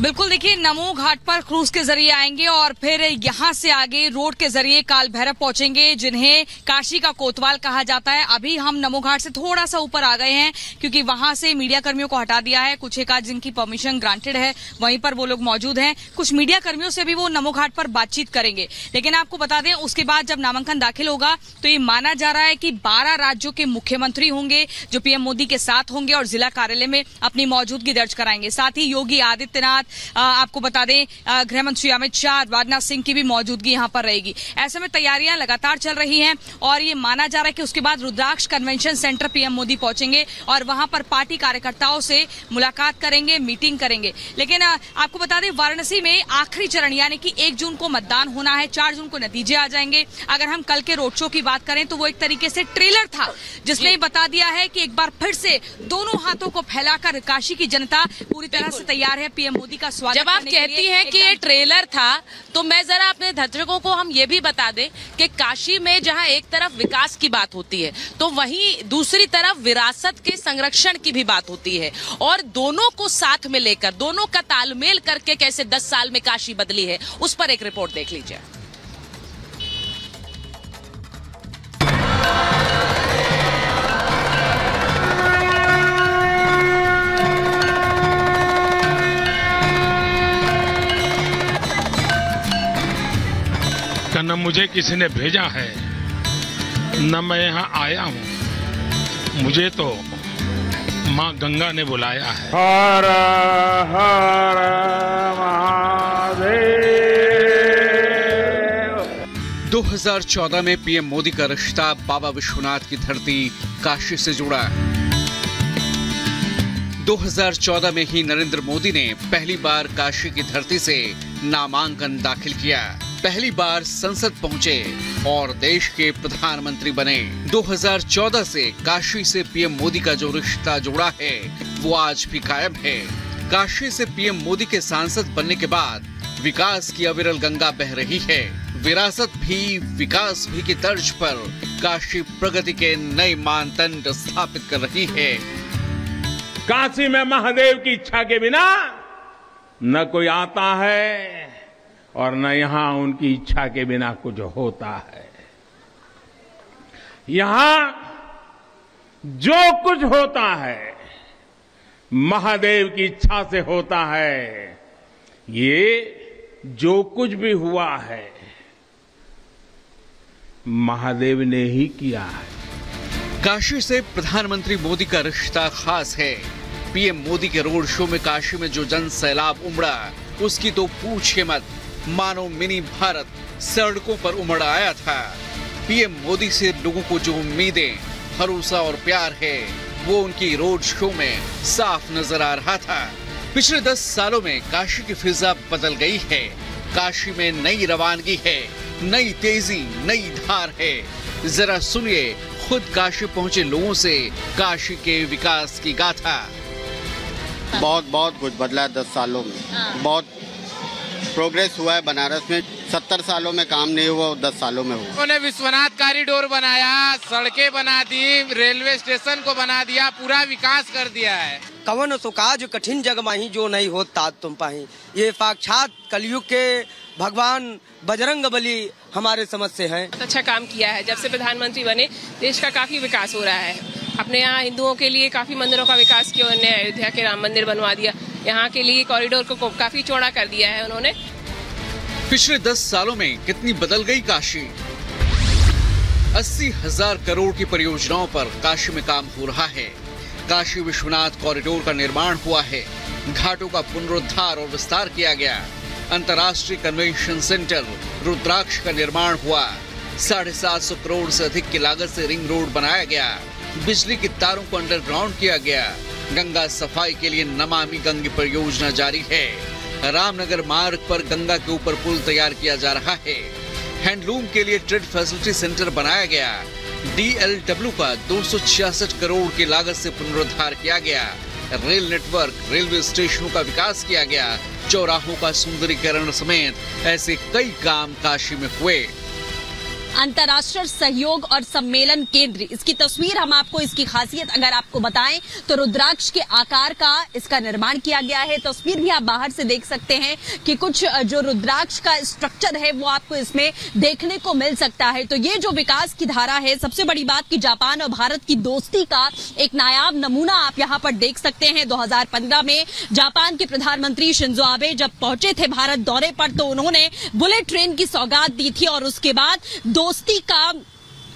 बिल्कुल, देखिए नमो घाट पर क्रूज के जरिए आएंगे और फिर यहां से आगे रोड के जरिए काल भैरव पहुंचेंगे, जिन्हें काशी का कोतवाल कहा जाता है। अभी हम नमो घाट से थोड़ा सा ऊपर आ गए हैं क्योंकि वहां से मीडिया कर्मियों को हटा दिया है। कुछ एक आज जिनकी परमिशन ग्रांटेड है वहीं पर वो लोग मौजूद हैं। कुछ मीडिया कर्मियों से भी वो नमो घाट पर बातचीत करेंगे। लेकिन आपको बता दें, उसके बाद जब नामांकन दाखिल होगा तो ये माना जा रहा है कि 12 राज्यों के मुख्यमंत्री होंगे जो पीएम मोदी के साथ होंगे और जिला कार्यालय में अपनी मौजूदगी दर्ज कराएंगे। साथ ही योगी आदित्यनाथ, आपको बता दें गृह मंत्री अमित शाह, राजनाथ सिंह की भी मौजूदगी यहां पर रहेगी। ऐसे में तैयारियां लगातार चल रही हैं और ये माना जा रहा है कि उसके बाद रुद्राक्ष कन्वेंशन सेंटर पीएम मोदी पहुंचेंगे और वहां पर पार्टी कार्यकर्ताओं से मुलाकात करेंगे, मीटिंग करेंगे। लेकिन आपको बता दें, वाराणसी में आखिरी चरण यानी कि 1 जून को मतदान होना है, 4 जून को नतीजे आ जाएंगे। अगर हम कल के रोड शो की बात करें तो वो एक तरीके से ट्रेलर था जिसने बता दिया है कि एक बार फिर से दोनों हाथों को फैलाकर काशी की जनता पूरी तरह से तैयार है पीएम मोदी का स्वागत। जब आप कहती हैं कि ये ट्रेलर था तो मैं जरा अपने दर्शकों को हम ये भी बता दें कि काशी में जहां एक तरफ विकास की बात होती है तो वहीं दूसरी तरफ विरासत के संरक्षण की भी बात होती है और दोनों को साथ में लेकर, दोनों का तालमेल करके कैसे 10 साल में काशी बदली है, उस पर एक रिपोर्ट देख लीजिए। न मुझे किसी ने भेजा है न मैं यहाँ आया हूँ, मुझे तो माँ गंगा ने बुलाया है। हर हर महादेव। 2014 में पीएम मोदी का रिश्ता बाबा विश्वनाथ की धरती काशी से जुड़ा है। 2014 में ही नरेंद्र मोदी ने पहली बार काशी की धरती से नामांकन दाखिल किया, पहली बार संसद पहुंचे और देश के प्रधानमंत्री बने। 2014 से काशी से पीएम मोदी का जो रिश्ता जुड़ा है वो आज भी कायम है। काशी से पीएम मोदी के सांसद बनने के बाद विकास की अविरल गंगा बह रही है। विरासत भी विकास भी की तर्ज पर काशी प्रगति के नए मानदंड स्थापित कर रही है। काशी में महादेव की इच्छा के बिना न कोई आता है और न यहाँ उनकी इच्छा के बिना कुछ होता है। यहाँ जो कुछ होता है महादेव की इच्छा से होता है। ये जो कुछ भी हुआ है महादेव ने ही किया है। काशी से प्रधानमंत्री मोदी का रिश्ता खास है। पीएम मोदी के रोड शो में काशी में जो जन सैलाब उमड़ा उसकी तो पूछिए मत, मानो मिनी भारत सड़कों पर उमड़ आया था। पीएम मोदी से लोगों को जो उम्मीदें, भरोसा और प्यार है वो उनकी रोड शो में साफ नजर आ रहा था। पिछले 10 सालों में काशी की फिजा बदल गई है। काशी में नई रवानगी है, नई तेजी, नई धार है। जरा सुनिए खुद काशी पहुंचे लोगों से काशी के विकास की गाथा। बहुत कुछ बदला है 10 सालों में। बहुत प्रोग्रेस हुआ है बनारस में। 70 सालों में काम नहीं हुआ, 10 सालों में हुआ। उन्होंने विश्वनाथ कॉरिडोर बनाया, सड़कें बना दी, रेलवे स्टेशन को बना दिया, पूरा विकास कर दिया है। कवन तो काज कठिन जग माही जो नहीं होता तुम पाही। ये साक्षात कलयुग के भगवान बजरंग बली हमारे समझ से हैं। बहुत अच्छा काम किया है। जब से प्रधानमंत्री बने देश का काफी विकास हो रहा है। अपने यहाँ हिंदुओं के लिए काफी मंदिरों का विकास किया उन्होंने। अयोध्या के राम मंदिर बनवा दिया, यहाँ के लिए कॉरिडोर को काफी चौड़ा कर दिया है उन्होंने। पिछले 10 सालों में कितनी बदल गई काशी। 80,000 करोड़ की परियोजनाओं पर काशी में काम हो रहा है। काशी विश्वनाथ कॉरिडोर का निर्माण हुआ है, घाटों का पुनरुद्धार और विस्तार किया गया, अंतर्राष्ट्रीय कन्वेंशन सेंटर रुद्राक्ष का निर्माण हुआ, 750 करोड़ से अधिक की लागत से रिंग रोड बनाया गया, बिजली की तारों को अंडरग्राउंड किया गया, गंगा सफाई के लिए नमामि गंगे परियोजना जारी है, रामनगर मार्ग पर गंगा के ऊपर पुल तैयार किया जा रहा है, हैंडलूम के लिए ट्रेड फैसिलिटी सेंटर बनाया गया, DLW का 266 करोड़ की लागत से पुनरुद्धार किया गया, रेल नेटवर्क, रेलवे स्टेशनों का विकास किया गया, चौराहों का सुंदरीकरण समेत ऐसे कई काम काशी में हुए। अंतर्राष्ट्रीय सहयोग और सम्मेलन केंद्र। इसकी तस्वीर हम आपको, इसकी खासियत अगर आपको बताएं तो रुद्राक्ष के आकार का इसका निर्माण किया गया है। तस्वीर भी आप बाहर से देख सकते हैं कि कुछ जो रुद्राक्ष का स्ट्रक्चर है वो आपको इसमें देखने को मिल सकता है। तो ये जो विकास की धारा है, सबसे बड़ी बात कि जापान और भारत की दोस्ती का एक नायाब नमूना आप यहाँ पर देख सकते हैं। 2015 में जापान के प्रधानमंत्री शिंजो आबे जब पहुंचे थे भारत दौरे पर तो उन्होंने बुलेट ट्रेन की सौगात दी थी और उसके बाद दोस्ती का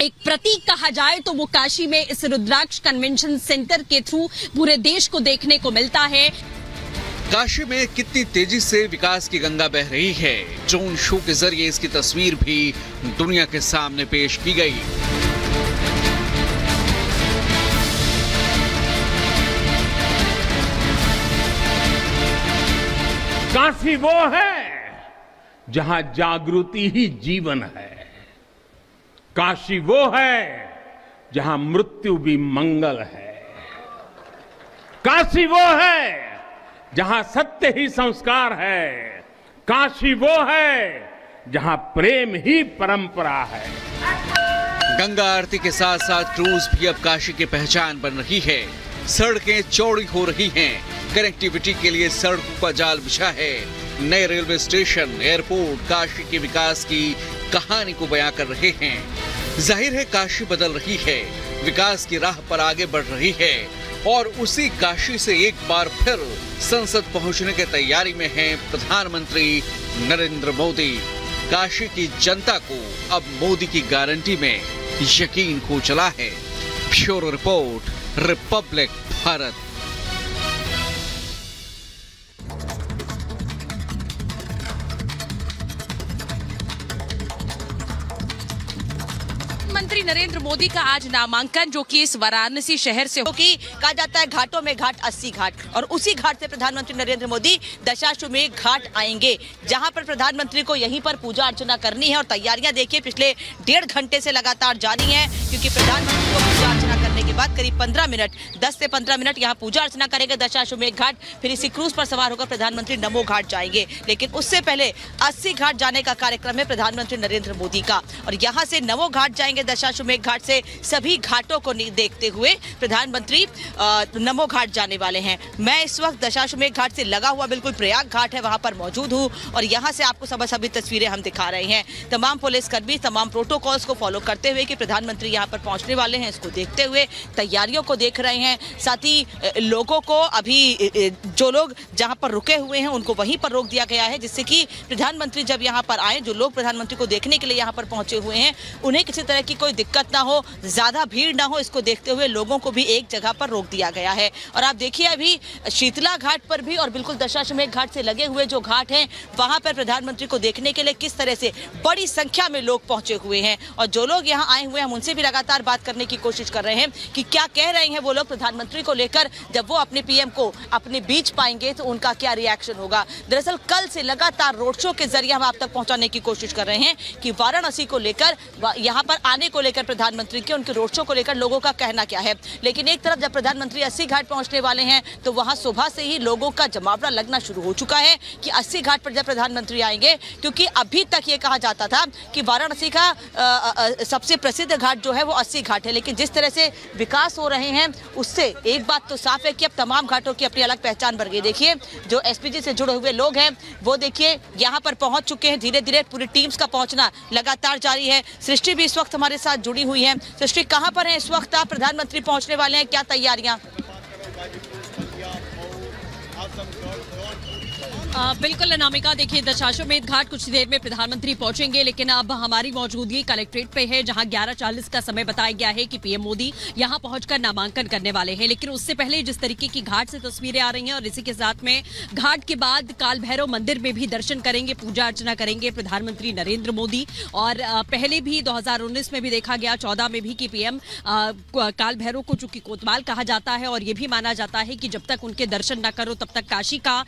एक प्रतीक कहा जाए तो वो काशी में इस रुद्राक्ष कन्वेंशन सेंटर के थ्रू पूरे देश को देखने को मिलता है। काशी में कितनी तेजी से विकास की गंगा बह रही है, ड्रोन शो के जरिए इसकी तस्वीर भी दुनिया के सामने पेश की गई। काशी वो है जहां जागृति ही जीवन है। काशी वो है जहां मृत्यु भी मंगल है। काशी वो है जहां सत्य ही संस्कार है। काशी वो है जहां प्रेम ही परंपरा है। गंगा आरती के साथ साथ क्रूज भी अब काशी की पहचान बन रही है। सड़कें चौड़ी हो रही हैं, कनेक्टिविटी के लिए सड़कों का जाल बिछा है। नए रेलवे स्टेशन, एयरपोर्ट काशी के विकास की कहानी को बयां कर रहे हैं। जाहिर है काशी बदल रही है, विकास की राह पर आगे बढ़ रही है और उसी काशी से एक बार फिर संसद पहुंचने की तैयारी में हैं प्रधानमंत्री नरेंद्र मोदी। काशी की जनता को अब मोदी की गारंटी में यकीन हो चला है। Bureau report, Republic Bharat. प्रधानमंत्री नरेंद्र मोदी का आज नामांकन जो कि इस वाराणसी शहर से क्योंकि कहा जाता है घाटों में घाट 80 घाट, और उसी घाट से प्रधानमंत्री नरेंद्र मोदी दशाश्वमेध घाट आएंगे, जहां पर प्रधानमंत्री को यहीं पर पूजा अर्चना करनी है। और तैयारियां देखिए पिछले 1.5 घंटे से लगातार जारी है, क्योंकि प्रधानमंत्री को पूजा अर्चना करने के बाद करीब 15 मिनट 10 से 15 मिनट यहाँ पूजा अर्चना करेंगे दशाश्वमेध घाट। फिर इसी क्रूज पर सवार होकर प्रधानमंत्री नमो घाट जाएंगे। लेकिन उससे पहले 80 घाट जाने का कार्यक्रम है प्रधानमंत्री नरेंद्र मोदी का, और यहाँ से नमो घाट जाएंगे। दशाश्वमेध घाट से सभी घाटों को देखते हुए प्रधानमंत्री नमो घाट जाने वाले हैं। मैं इस वक्त दशाश्वमेध घाट से लगा हुआ बिल्कुल प्रयाग घाट है वहां पर मौजूद हूं, और यहां से आपको सभी तस्वीरें हम दिखा रहे हैं। तमाम पुलिसकर्मी तमाम प्रोटोकॉल्स को फॉलो करते हुए कि प्रधानमंत्री यहां पर पहुंचने वाले हैं, इसको देखते हुए तैयारियों को देख रहे हैं। साथ ही लोगों को अभी जो लोग जहां पर रुके हुए हैं उनको वहीं पर रोक दिया गया है, जिससे कि प्रधानमंत्री जब यहाँ पर आए, जो लोग प्रधानमंत्री को देखने के लिए यहाँ पर पहुंचे हुए हैं, उन्हें किसी तरह की कोई दिक्कत ना हो, ज्यादा भीड़ ना हो, इसको देखते हुए लोगों को भी एक जगह पर रोक दिया गया है। और आप देखिए अभी शीतला घाट पर भी और बिल्कुल दशाश्वमेध घाट से लगे हुए जो घाट हैं वहां पर प्रधानमंत्री को देखने के लिए किस तरह से बड़ी संख्या में लोग पहुंचे हुए हैं। और जो लोग यहाँ आए हुए हैं हम उनसे भी लगातार बात करने की कोशिश कर रहे हैं कि क्या कह रहे हैं वो लोग प्रधानमंत्री को लेकर। जब वो अपने पीएम को अपने बीच पाएंगे तो उनका क्या रिएक्शन होगा। दरअसल कल से लगातार रोड शो के जरिए हम आप तक पहुंचाने की कोशिश कर रहे हैं कि वाराणसी को लेकर, यहाँ पर आने को लेकर प्रधानमंत्री के उनके रोड शो को लेकर लोगों का कहना क्या है। लेकिन एक तरफ जब प्रधानमंत्री 80 घाट पहुंचने वाले हैं तो वहां सुबह से ही लोगों का जमावड़ा लगना शुरू हो चुका है कि 80 घाट पर जब प्रधानमंत्री आएंगे, क्योंकि अभी तक ये कहा जाता था कि वाराणसी का सबसे प्रसिद्ध घाट जो है वो 80 घाट है। लेकिन जिस तरह से विकास हो रहे हैं उससे एक बात तो साफ है कि अब तमाम घाटों की अपनी अलग पहचान बन गई। देखिए जो एसपीजी से जुड़े हुए लोग हैं वो देखिए यहाँ पर पहुंच चुके हैं। धीरे धीरे पूरी टीम्स का पहुंचना लगातार जारी है। सृष्टि भी इस वक्त हमारे साथ जुड़ी हुई है। सृष्टि, कहां पर है इस वक्त आप? प्रधानमंत्री पहुंचने वाले हैं, क्या तैयारियां? बिल्कुल अनामिका, देखिए दशाश्वमेध घाट कुछ देर में प्रधानमंत्री पहुंचेंगे, लेकिन अब हमारी मौजूदगी कलेक्ट्रेट पे है जहां 11:40 का समय बताया गया है कि पीएम मोदी यहां पहुंचकर नामांकन करने वाले हैं। लेकिन उससे पहले जिस तरीके की घाट से तस्वीरें आ रही हैं और इसी के साथ में घाट के बाद काल भैरव मंदिर में भी दर्शन करेंगे, पूजा अर्चना करेंगे प्रधानमंत्री नरेंद्र मोदी। और पहले भी 2019 में भी देखा गया, 14 में भी कि पीएम काल भैरव को चूंकि कोतवाल कहा जाता है और ये भी माना जाता है कि जब तक उनके दर्शन न करो तब तक काशी का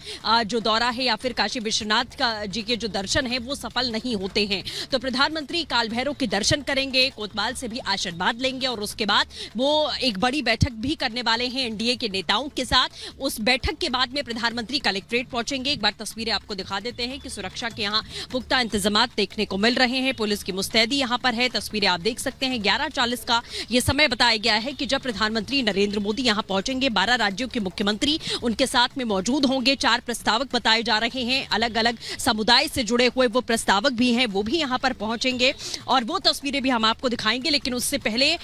जो दौरा है या फिर काशी विश्वनाथ जी के जो दर्शन है वो सफल नहीं होते हैं। तो प्रधानमंत्री काल भैरव के दर्शन करेंगे, कोतवाल से भी आशीर्वाद लेंगे और उसके बाद वो एक बड़ी बैठक भी करने वाले हैं एनडीए के नेताओं के साथ। उस बैठक के बाद में प्रधानमंत्री कलेक्ट्रेट पहुंचेंगे। एक बार तस्वीरें आपको दिखा देते हैं कि सुरक्षा के यहाँ पुख्ता इंतजाम देखने को मिल रहे हैं। पुलिस की मुस्तैदी यहाँ पर है। तस्वीरें आप देख सकते हैं। 11:40 का ये समय बताया गया है कि जब प्रधानमंत्री नरेंद्र मोदी यहाँ पहुंचेंगे। 12 राज्यों के मुख्यमंत्री उनके साथ में मौजूद होंगे। 4 प्रस्तावक बताए जा रहे हैं, अलग अलग समुदाय से जुड़े हुए वो प्रस्तावक भी हैं, वो भी यहाँ पर पहुंचेंगे और वो तस्वीरें भी हम आपको दिखाएंगे। लेकिन उससे पहले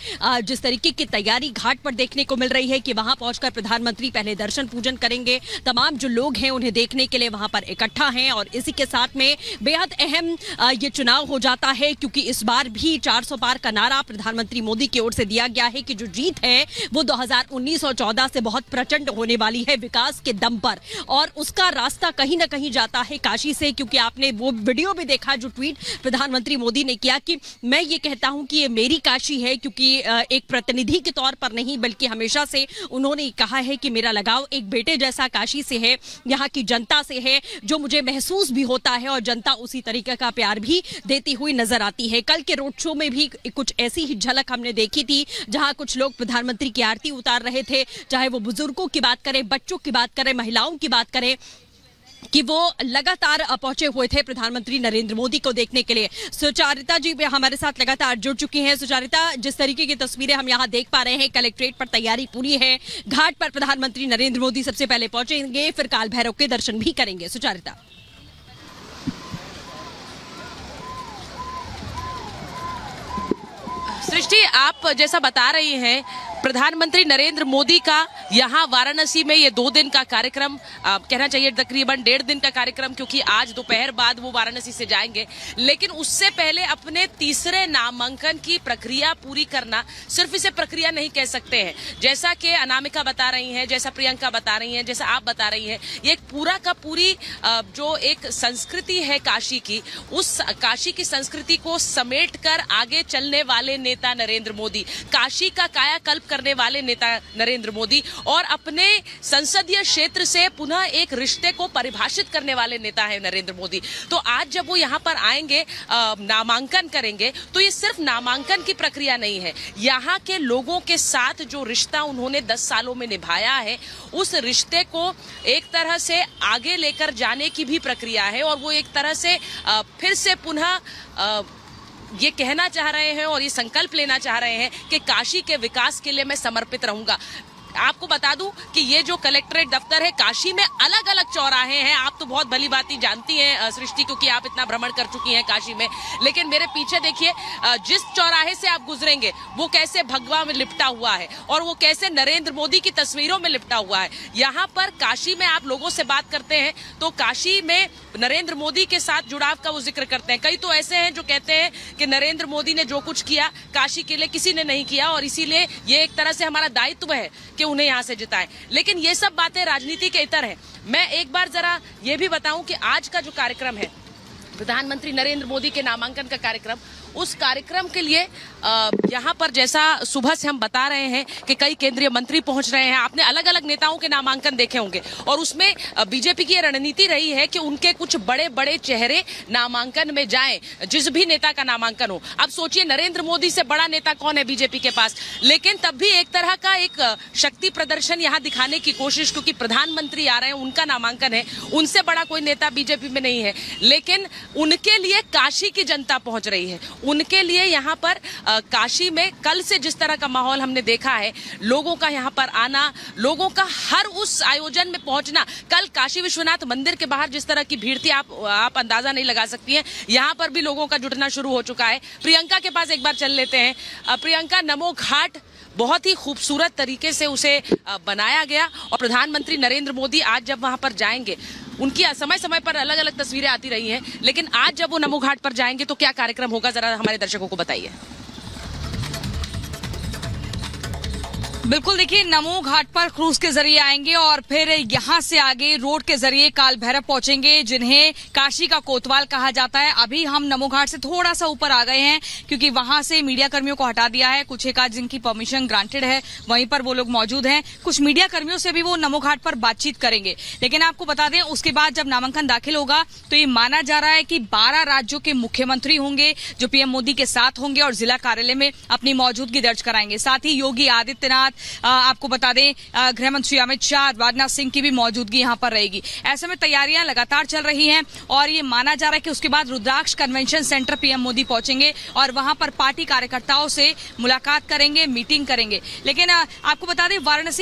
जिस तरीके की तैयारी घाट पर देखने को मिल रही है कि वहां पहुंचकर प्रधानमंत्री पहले दर्शन पूजन करेंगे। तमाम जो लोग हैं उन्हें देखने के लिए वहां पर इकट्ठा हैं और इसी के साथ में बेहद अहम ये चुनाव हो जाता है क्योंकि इस बार भी 400 पार का नारा प्रधानमंत्री मोदी की ओर से दिया गया है कि जो जीत है वो 2019 और 14 से बहुत प्रचंड होने वाली है विकास के दम पर, और उसका रास्ता कहीं ना कहीं जाता है काशी से। क्योंकि आपने वो वीडियो भी देखा जो ट्वीट प्रधानमंत्री मोदी ने किया कि मैं ये कहता हूं कि ये मेरी काशी है, क्योंकि एक प्रतिनिधि के तौर पर नहीं बल्कि हमेशा से उन्होंने कहा है कि मेरा लगाव एक बेटे जैसा काशी से है, यहाँ की जनता से है, जो मुझे महसूस भी होता है और जनता उसी तरीके का प्यार भी देती हुई नजर आती है। कल के रोड शो में भी कुछ ऐसी ही झलक हमने देखी थी जहां कुछ लोग प्रधानमंत्री की आरती उतार रहे थे, चाहे वो बुजुर्गों की बात करें, बच्चों की बात करें, महिलाओं की बात करें, कि वो लगातार पहुंचे हुए थे प्रधानमंत्री नरेंद्र मोदी को देखने के लिए। सुचारिता जी हमारे साथ लगातार जुड़ चुकी हैं। सुचारिता, जिस तरीके की तस्वीरें हम यहां देख पा रहे हैं, कलेक्ट्रेट पर तैयारी पूरी है, घाट पर प्रधानमंत्री नरेंद्र मोदी सबसे पहले पहुंचेंगे, फिर काल भैरव के दर्शन भी करेंगे। सुचारिता, सृष्टि, आप जैसा बता रही हैं, प्रधानमंत्री नरेंद्र मोदी का यहाँ वाराणसी में ये 2 दिन का कार्यक्रम, कहना चाहिए तकरीबन 1.5 दिन का कार्यक्रम, क्योंकि आज दोपहर बाद वो वाराणसी से जाएंगे। लेकिन उससे पहले अपने तीसरे नामांकन की प्रक्रिया पूरी करना, सिर्फ इसे प्रक्रिया नहीं कह सकते हैं, जैसा कि अनामिका बता रही हैं, जैसा प्रियंका बता रही हैं, जैसा आप बता रही हैं, ये एक पूरा का पूरी जो एक संस्कृति है काशी की, उस काशी की संस्कृति को समेट कर आगे चलने वाले नेता नरेंद्र मोदी, काशी का कायाकल्प करने वाले नेता नरेंद्र मोदी और अपने संसदीय क्षेत्र से पुनः एक रिश्ते को परिभाषित करने वाले नेता है नरेंद्र मोदी। तो आज जब वो यहाँ पर आएंगे, नामांकन करेंगे, तो ये सिर्फ नामांकन की प्रक्रिया नहीं है, यहाँ के लोगों के साथ जो रिश्ता उन्होंने 10 सालों में निभाया है, उस रिश्ते को एक तरह से आगे लेकर जाने की भी प्रक्रिया है। और वो एक तरह से फिर से पुनः ये कहना चाह रहे हैं और ये संकल्प लेना चाह रहे हैं कि काशी के विकास के लिए मैं समर्पित रहूंगा। आपको बता दूं कि ये जो कलेक्ट्रेट दफ्तर है, काशी में अलग अलग चौराहे हैं। आप तो बहुत भली बात जानती हैं सृष्टि, क्योंकि आप इतना भ्रमण कर चुकी हैं काशी में। लेकिन मेरे पीछे देखिए, जिस चौराहे से आप गुजरेंगे वो कैसे भगवा में लिपटा हुआ है और वो कैसे नरेंद्र मोदी की तस्वीरों में लिपटा हुआ है। यहाँ पर काशी में आप लोगों से बात करते हैं तो काशी में नरेंद्र मोदी के साथ जुड़ाव का वो जिक्र करते हैं। कई तो ऐसे हैं जो कहते हैं कि नरेंद्र मोदी ने जो कुछ किया काशी के लिए किसी ने नहीं किया और इसीलिए ये एक तरह से हमारा दायित्व है कि उन्हें यहाँ से जिताएं। लेकिन ये सब बातें राजनीति के इतर हैं। मैं एक बार जरा ये भी बताऊं कि आज का जो कार्यक्रम है, प्रधानमंत्री नरेंद्र मोदी के नामांकन का कार्यक्रम, उस कार्यक्रम के लिए यहाँ पर जैसा सुबह से हम बता रहे हैं कि कई केंद्रीय मंत्री पहुंच रहे हैं। आपने अलग अलग नेताओं के नामांकन देखे होंगे और उसमें बीजेपी की रणनीति रही है कि उनके कुछ बड़े बड़े चेहरे नामांकन में जाएं, जिस भी नेता का नामांकन हो। अब सोचिए, नरेंद्र मोदी से बड़ा नेता कौन है बीजेपी के पास? लेकिन तब भी एक तरह का एक शक्ति प्रदर्शन यहाँ दिखाने की कोशिश, क्योंकि प्रधानमंत्री आ रहे हैं, उनका नामांकन है, उनसे बड़ा कोई नेता बीजेपी में नहीं है। लेकिन उनके लिए काशी की जनता पहुंच रही है, उनके लिए यहाँ पर काशी में कल से जिस तरह का माहौल हमने देखा है, लोगों का यहाँ पर आना, लोगों का हर उस आयोजन में पहुंचना। कल काशी विश्वनाथ मंदिर के बाहर जिस तरह की भीड़ थी, आप अंदाजा नहीं लगा सकती हैं। यहाँ पर भी लोगों का जुटना शुरू हो चुका है। प्रियंका के पास एक बार चल लेते हैं। प्रियंका, नमो घाट बहुत ही खूबसूरत तरीके से उसे बनाया गया और प्रधानमंत्री नरेंद्र मोदी आज जब वहां पर जाएंगे, उनकी समय समय पर अलग अलग तस्वीरें आती रही हैं, लेकिन आज जब वो नमो घाट पर जाएंगे तो क्या कार्यक्रम होगा, जरा हमारे दर्शकों को बताइए। बिल्कुल, देखिए नमो घाट पर क्रूज के जरिए आएंगे और फिर यहां से आगे रोड के जरिए काल भैरव पहुंचेंगे, जिन्हें काशी का कोतवाल कहा जाता है। अभी हम नमो घाट से थोड़ा सा ऊपर आ गए हैं क्योंकि वहां से मीडिया कर्मियों को हटा दिया है। कुछ एक आध जिनकी परमिशन ग्रांटेड है वहीं पर वो लोग मौजूद हैं। कुछ मीडिया कर्मियों से भी वो नमो घाट पर बातचीत करेंगे। लेकिन आपको बता दें, उसके बाद जब नामांकन दाखिल होगा तो ये माना जा रहा है कि 12 राज्यों के मुख्यमंत्री होंगे जो पीएम मोदी के साथ होंगे और जिला कार्यालय में अपनी मौजूदगी दर्ज कराएंगे। साथ ही योगी आदित्यनाथ, आपको बता दें गृह मंत्री अमित शाह, राजनाथ सिंह की भी मौजूदगी यहां पर रहेगी। ऐसे में तैयारियां लगातार चल रही हैं और ये माना जा रहा है कि उसके बाद रुद्राक्ष कन्वेंशन सेंटर पीएम मोदी पहुंचेंगे और वहां पर पार्टी कार्यकर्ताओं से मुलाकात करेंगे, मीटिंग करेंगे। लेकिन आपको बता दें वाराणसी